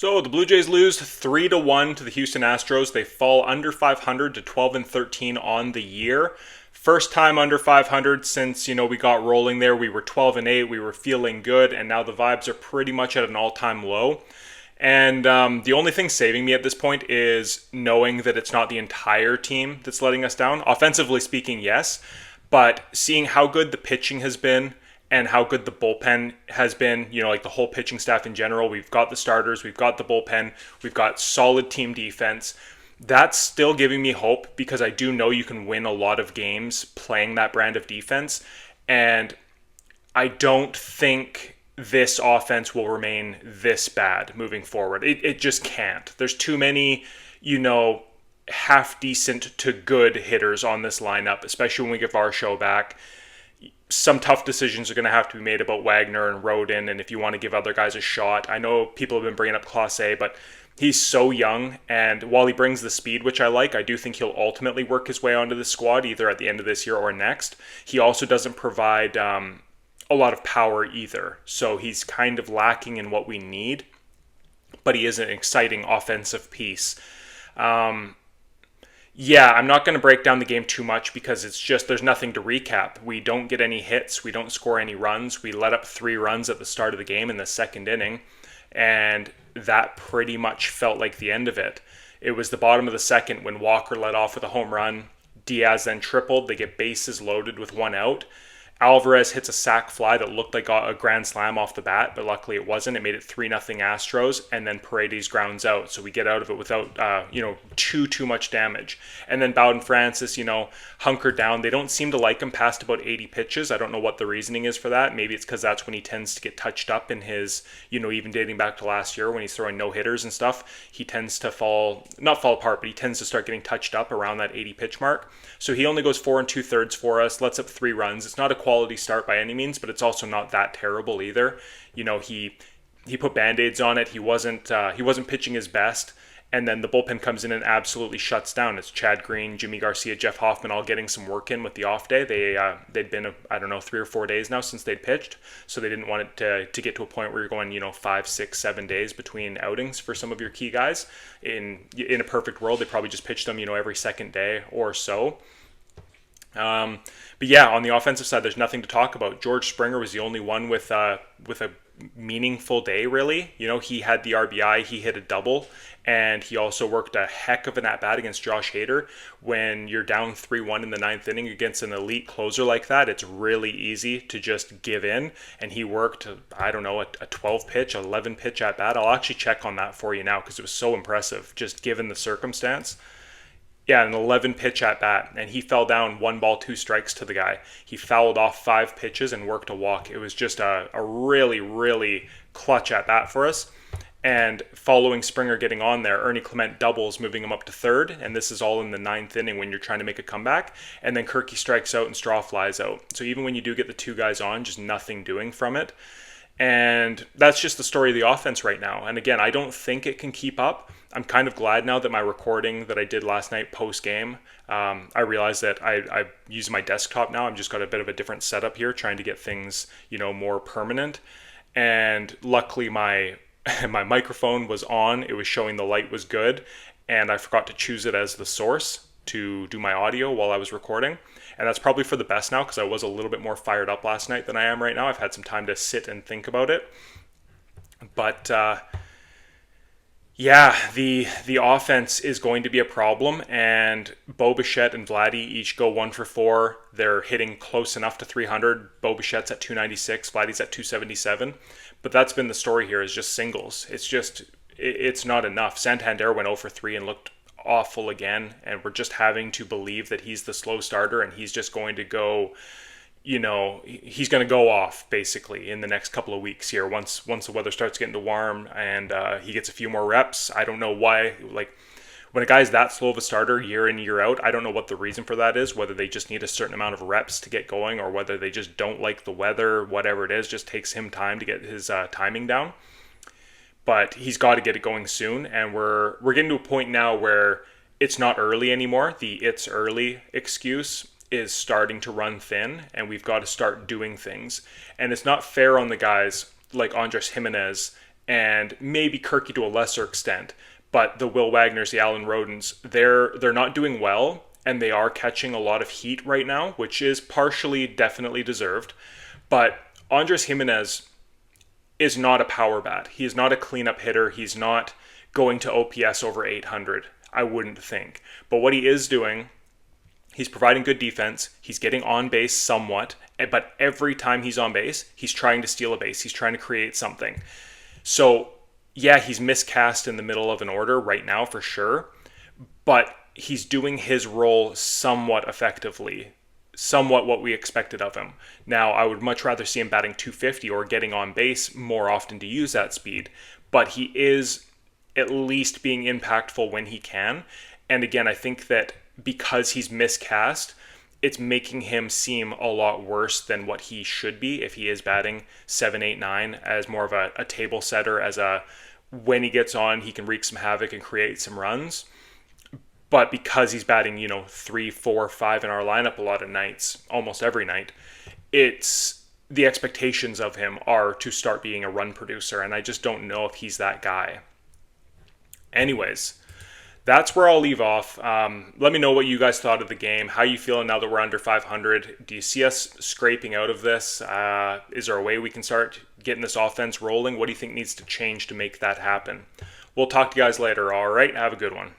So the Blue Jays lose 3-1 to the Houston Astros. They fall under 500 to 12-13 on the year. First time under 500 since, we got rolling there. We were 12-8. We were feeling good, and now the vibes are pretty much at an all-time low. And the only thing saving me at this point is knowing that it's not the entire team that's letting us down. Offensively speaking, yes. But seeing how good the pitching has been and how good the bullpen has been, like the whole pitching staff in general. We've got the starters, we've got the bullpen, we've got solid team defense. That's still giving me hope because I do know you can win a lot of games playing that brand of defense. And I don't think this offense will remain this bad moving forward. It just can't. There's too many, half decent to good hitters on this lineup, especially when we get Varsho back. Some tough decisions are going to have to be made about Wagner and Rodin, and if you want to give other guys a shot. I know people have been bringing up Clase, but he's so young, and while he brings the speed, which I like, I do think he'll ultimately work his way onto the squad, either at the end of this year or next. He also doesn't provide a lot of power either, so he's kind of lacking in what we need, but he is an exciting offensive piece. I'm not going to break down the game too much because it's just there's nothing to recap. We don't get any hits. We don't score any runs. We let up 3 runs at the start of the game in the second inning, and that pretty much felt like the end of it. It was the bottom of the second when Walker led off with a home run. Diaz then tripled. They get bases loaded with 1 out. Alvarez hits a sac fly that looked like a grand slam off the bat, but luckily it wasn't. It made it 3-0 Astros, and then Paredes grounds out. So we get out of it without, too much damage. And then Bowden Francis, hunkered down. They don't seem to like him past about 80 pitches. I don't know what the reasoning is for that. Maybe it's because that's when he tends to get touched up in his, even dating back to last year when he's throwing no-hitters and stuff. He tends to not fall apart, but he tends to start getting touched up around that 80 pitch mark. So he only goes 4 2/3 for us, lets up 3 runs. It's not a quality start by any means, but it's also not that terrible either. He put band-aids on it. He wasn't pitching his best, and then the bullpen comes in and absolutely shuts down. It's Chad Green, Jimmy Garcia, Jeff Hoffman all getting some work in with the off day. They'd been 3 or 4 days now since they'd pitched, so they didn't want it to get to a point where you're going 5, 6, 7 days between outings for some of your key guys. In a perfect world, they probably just pitched them every second day or so. But yeah, on the offensive side, there's nothing to talk about. George Springer was the only one with a meaningful day, really. He had the RBI, he hit a double, and he also worked a heck of an at-bat against Josh Hader. When you're down 3-1 in the 9th inning against an elite closer like that, it's really easy to just give in, and he worked, a 12-pitch, 11-pitch at-bat. I'll actually check on that for you now because it was so impressive, just given the circumstance. Yeah, an 11-pitch at-bat, and he fell down 1 ball, 2 strikes to the guy. He fouled off 5 pitches and worked a walk. It was just a really, really clutch at-bat for us. And following Springer getting on there, Ernie Clement doubles, moving him up to third, and this is all in the 9th inning when you're trying to make a comeback. And then Kirky strikes out and Straw flies out. So even when you do get the 2 guys on, just nothing doing from it. And that's just the story of the offense right now. And again, I don't think it can keep up. I'm kind of glad now that my recording that I did last night post-game, I realized that I use my desktop now. I've just got a bit of a different setup here, trying to get things, more permanent. And luckily my microphone was on. It was showing the light was good. And I forgot to choose it as the source to do my audio while I was recording. And that's probably for the best now because I was a little bit more fired up last night than I am right now. I've had some time to sit and think about it. But the offense is going to be a problem, and Bo Bichette and Vladdy each go 1 for 4. They're hitting close enough to 300. Bo Bichette's at 296, Vladdy's at 277. But that's been the story here, is just singles. It's not enough. Santander went 0 for 3 and looked awful again, and we're just having to believe that he's the slow starter and he's just going to go, he's going to go off basically in the next couple of weeks here once the weather starts getting to warm and he gets a few more reps. I don't know why, when a guy's that slow of a starter year in, year out, I don't know what the reason for that is, whether they just need a certain amount of reps to get going or whether they just don't like the weather, whatever it is, just takes him time to get his timing down. But he's got to get it going soon, and we're getting to a point now where it's not early anymore. The "it's early" excuse is starting to run thin, and we've got to start doing things. And it's not fair on the guys like Andres Jimenez and maybe Kirky to a lesser extent. But the Will Wagners, the Alan Rodens, they're not doing well, and they are catching a lot of heat right now, which is partially definitely deserved. But Andres Jimenez is not a power bat. He is not a cleanup hitter. He's not going to OPS over 800, I wouldn't think. But what he is doing, he's providing good defense. He's getting on base somewhat. But every time he's on base, he's trying to steal a base. He's trying to create something. So, yeah, he's miscast in the middle of an order right now for sure. But he's doing his role somewhat effectively, somewhat what we expected of him. Now, I would much rather see him batting 250 or getting on base more often to use that speed, but he is at least being impactful when he can. And again, I think that because he's miscast, it's making him seem a lot worse than what he should be if he is batting 7, 8, 9 as more of a table setter, as a when he gets on, he can wreak some havoc and create some runs. But because he's batting, 3, 4, 5 in our lineup a lot of nights, almost every night, it's the expectations of him are to start being a run producer. And I just don't know if he's that guy. Anyways, that's where I'll leave off. Let me know what you guys thought of the game. How you feeling now that we're under 500? Do you see us scraping out of this? Is there a way we can start getting this offense rolling? What do you think needs to change to make that happen? We'll talk to you guys later. All right, have a good one.